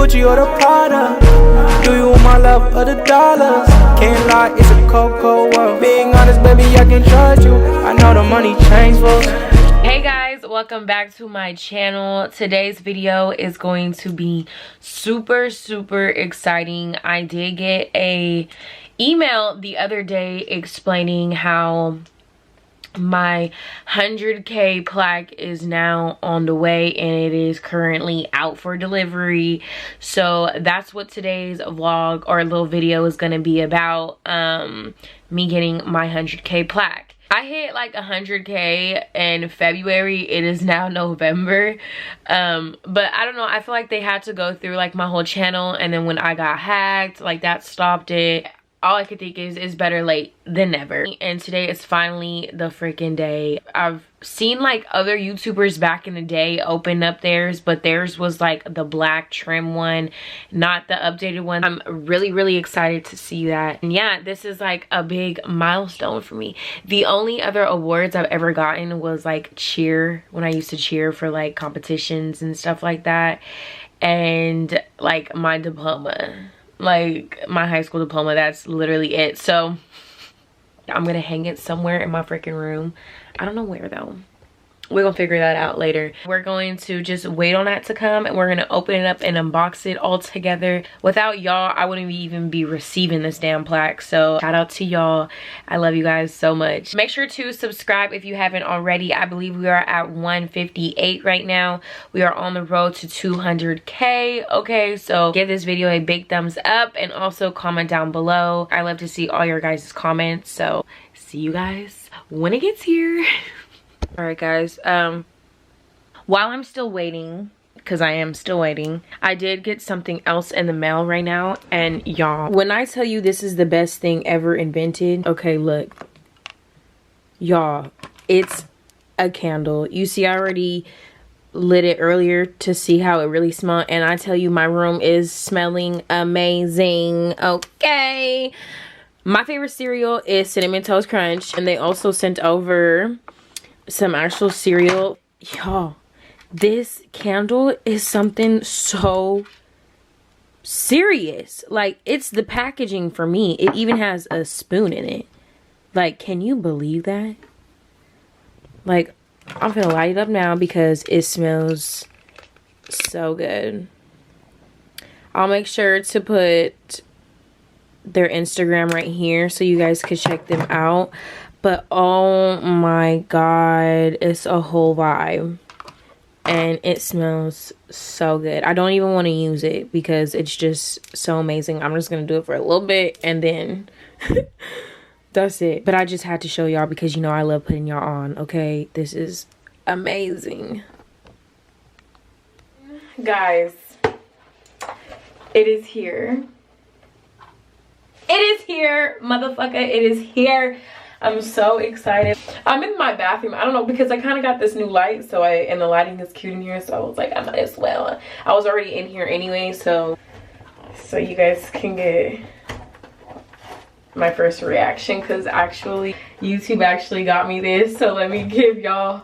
Gucci or the Prada? Do you want my love or the dollars? Can't lie, it's a cold, cold world. Being honest, baby, I can trust you. I know the money changed for. Hey guys, welcome back to my channel. Today's video is going to be super exciting. I did get a email the other day explaining how my 100K plaque is now on the way and it is currently out for delivery. So that's what today's vlog or little video is going to be about, me getting my 100K plaque. I hit like 100K in February. It is now November. But I don't know. I feel like they had to go through like my whole channel, and then when I got hacked, like that stopped it. All I could think is it's better late than never. And today is finally the freaking day. I've seen like other YouTubers back in the day open up theirs, but theirs was like the black trim one, not the updated one. I'm really excited to see that. And yeah, this is like a big milestone for me. The only other awards I've ever gotten was like cheer, when I used to cheer for like competitions and stuff like that, and like my diploma. Like my high school diploma, that's literally it. So I'm gonna hang it somewhere in my freaking room. I don't know where though. We're gonna figure that out later. We're going to just wait on that to come, and we're gonna open it up and unbox it all together. Without y'all, I wouldn't even be receiving this damn plaque. So shout out to y'all. I love you guys so much. Make sure to subscribe if you haven't already. I believe we are at 158 right now. We are on the road to 200K. Okay, so give this video a big thumbs up and also comment down below. I love to see all your guys' comments. So see you guys when it gets here. All right guys, while I'm still waiting, because I am still waiting, I did get something else in the mail right now. And y'all, when I tell you this is the best thing ever invented, okay, look, y'all, it's a candle. You see, I already lit it earlier to see how it really smelled, and I tell you, my room is smelling amazing. Okay, my favorite cereal is Cinnamon Toast Crunch, and they also sent over some actual cereal. Y'all, this candle is something so serious. Like, it's the packaging for me. It even has a spoon in it. Like, can you believe that? Like, I'm gonna light it up now because it smells so good. I'll make sure to put their Instagram right here so you guys could check them out. But oh my god, it's a whole vibe. And it smells so good. I don't even want to use it because it's just so amazing. I'm just going to do it for a little bit and then that's it. But I just had to show y'all because, you know, I love putting y'all on, okay? This is amazing. Guys, it is here. It is here, motherfucker. It is here. I'm so excited. I'm in my bathroom. I don't know, because I kind of got this new light, so and the lighting is cute in here, so I was like, I might as well. I was already in here anyway, so you guys can get my first reaction, because actually YouTube actually got me this. So let me give y'all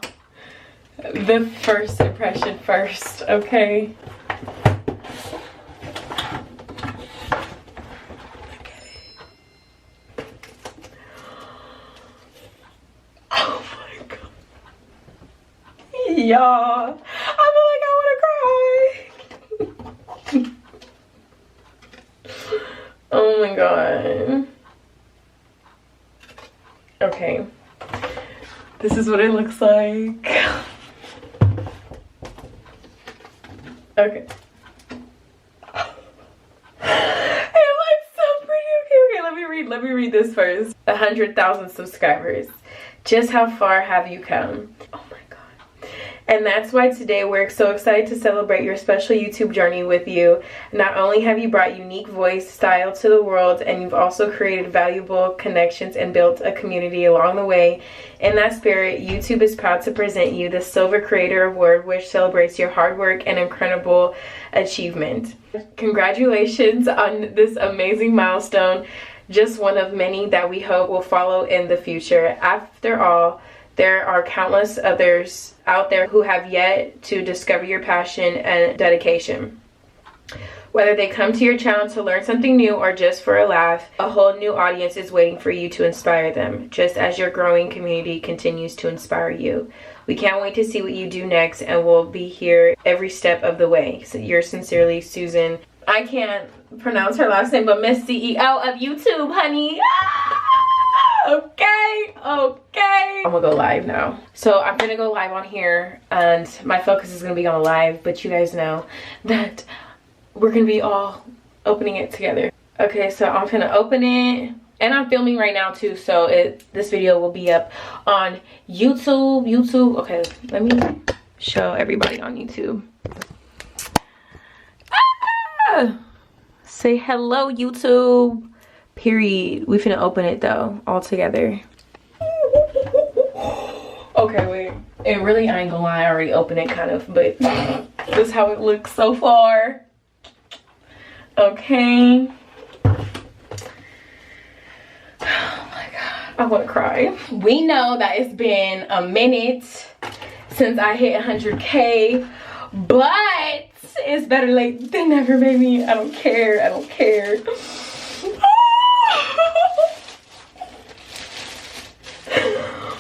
the first impression first, okay? Y'all, I feel like I want to cry. Oh my god. Okay, this is what it looks like. Okay. It looks so pretty. Okay, let me read this first. 100,000 subscribers. Just how far have you come? Oh my god. And that's why today we're so excited to celebrate your special YouTube journey with you. Not only have you brought unique voice, style to the world, and you've also created valuable connections and built a community along the way. In that spirit, YouTube is proud to present you the Silver Creator Award, which celebrates your hard work and incredible achievement. Congratulations on this amazing milestone, just one of many that we hope will follow in the future. After all, there are countless others out there who have yet to discover your passion and dedication. Whether they come to your channel to learn something new or just for a laugh, a whole new audience is waiting for you to inspire them, just as your growing community continues to inspire you. We can't wait to see what you do next, and we'll be here every step of the way. So yours sincerely, Susan. I can't pronounce her last name, but Miss CEO of YouTube, honey. Okay. I'm gonna go live now. So I'm gonna go live on here, and my focus is gonna be on live, but you guys know that we're gonna be all opening it together. Okay, so I'm gonna open it, and I'm filming right now too, so this video will be up on YouTube. Okay, let me show everybody on YouTube. Say hello, YouTube. Period. We finna open it though, all together. Okay, wait. It really, I ain't gonna lie, I already opened it kind of, but this is how it looks so far. Okay. Oh my God, I wanna cry. We know that it's been a minute since I hit 100K, but it's better late than never, baby. I don't care.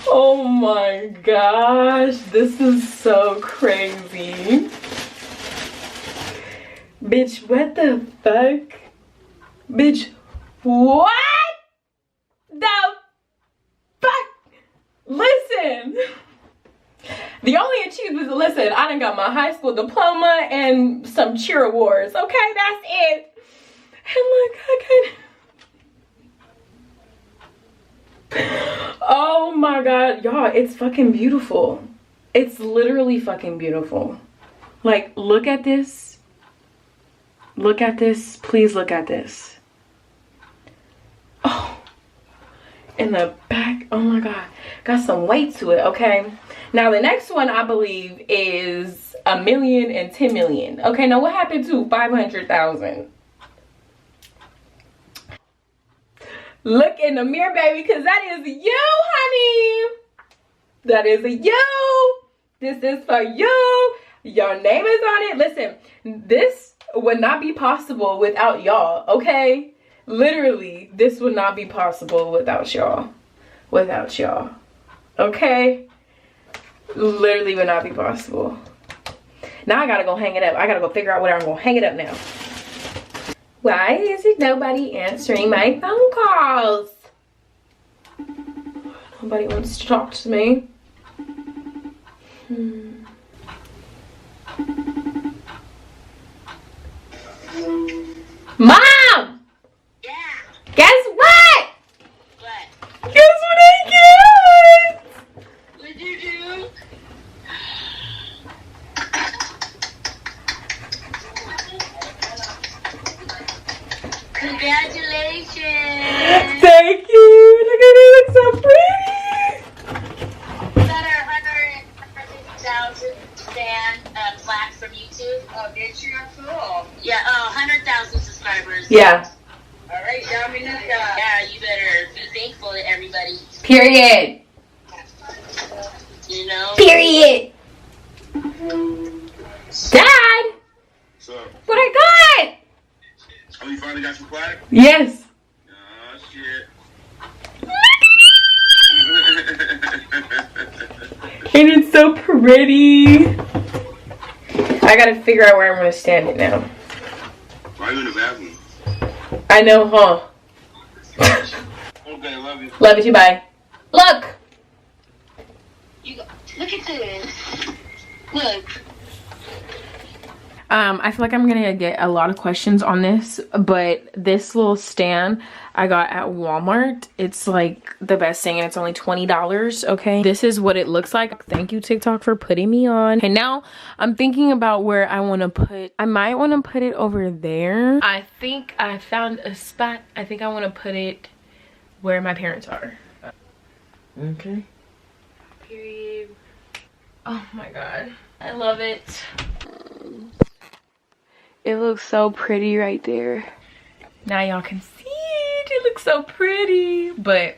Oh my gosh, this is so crazy. Bitch, what the fuck? Bitch, what the fuck? Listen. The only achievements, listen, I done got my high school diploma and some cheer awards. Okay, that's it. And look, I can't. Oh my God, y'all, it's fucking beautiful. It's literally fucking beautiful. Like, look at this. Look at this. Please look at this. Oh, in the back. Oh my God, got some weight to it. Okay. Now the next one I believe is 1 million and 10 million. Okay, now what happened to 500,000? Look in the mirror, baby, because that is you, honey. That is you. This is for you. Your name is on it. Listen, this would not be possible without y'all, okay? Literally, this would not be possible without y'all. Without y'all, okay? Literally would not be possible. Now I gotta go hang it up. I gotta go figure out where I'm gonna hang it up now. Why is it nobody answering my phone calls? Nobody wants to talk to me. Mom! Yeah. Guess what? What? Guess what I get? What'd you do? Congratulations! Thank you! Look at it, it looks so pretty! We got our 150,000 fan plaque from YouTube. Oh, did you? Cool. Yeah, 100,000 subscribers. Yeah. Alright, Dominica. Yeah, you better be thankful to everybody. Period. You know? Period. Dad! What's up? What I got? Oh, you finally got your plaque? Yes. Oh, shit. And it's so pretty. I gotta figure out where I'm gonna stand it now. Why are you in the bathroom? I know, huh? Okay, love you. Love you too, bye. Look! Look at this. Look. I feel like I'm gonna get a lot of questions on this, but this little stand I got at Walmart, it's like the best thing, and it's only $20, okay? This is what it looks like. Thank you, TikTok, for putting me on. And now I'm thinking about where I want to put, I might want to put it over there. I think I found a spot. I think I want to put it where my parents are. Okay. Period. Oh my God, I love it. It looks so pretty right there. Now y'all can see it. It looks so pretty. But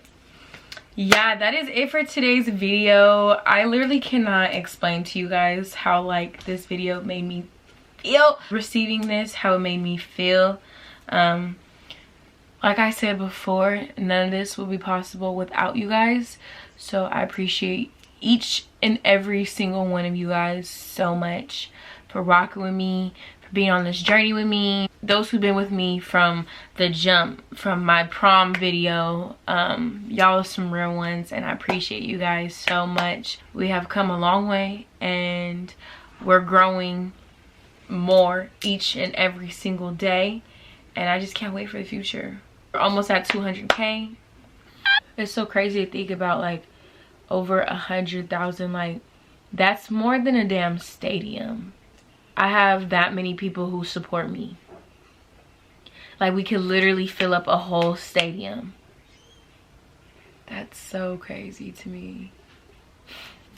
yeah, that is it for today's video. I literally cannot explain to you guys how like this video made me receiving this, how it made me feel. Like I said before, none of this would be possible without you guys. So I appreciate each and every single one of you guys so much for rocking with me, for being on this journey with me. Those who've been with me from the jump, from my prom video, y'all are some real ones, and I appreciate you guys so much. We have come a long way, and we're growing more each and every single day, and I just can't wait for the future. We're almost at 200K. It's so crazy to think about, like, over 100,000. Like, that's more than a damn stadium. I have that many people who support me. Like, we could literally fill up a whole stadium. That's so crazy to me.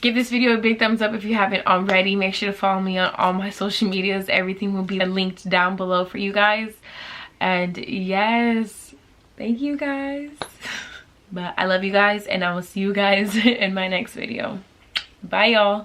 Give this video a big thumbs up if you haven't already. Make sure to follow me on all my social medias. Everything will be linked down below for you guys. And yes, thank you guys. But I love you guys, and I will see you guys in my next video. Bye, y'all.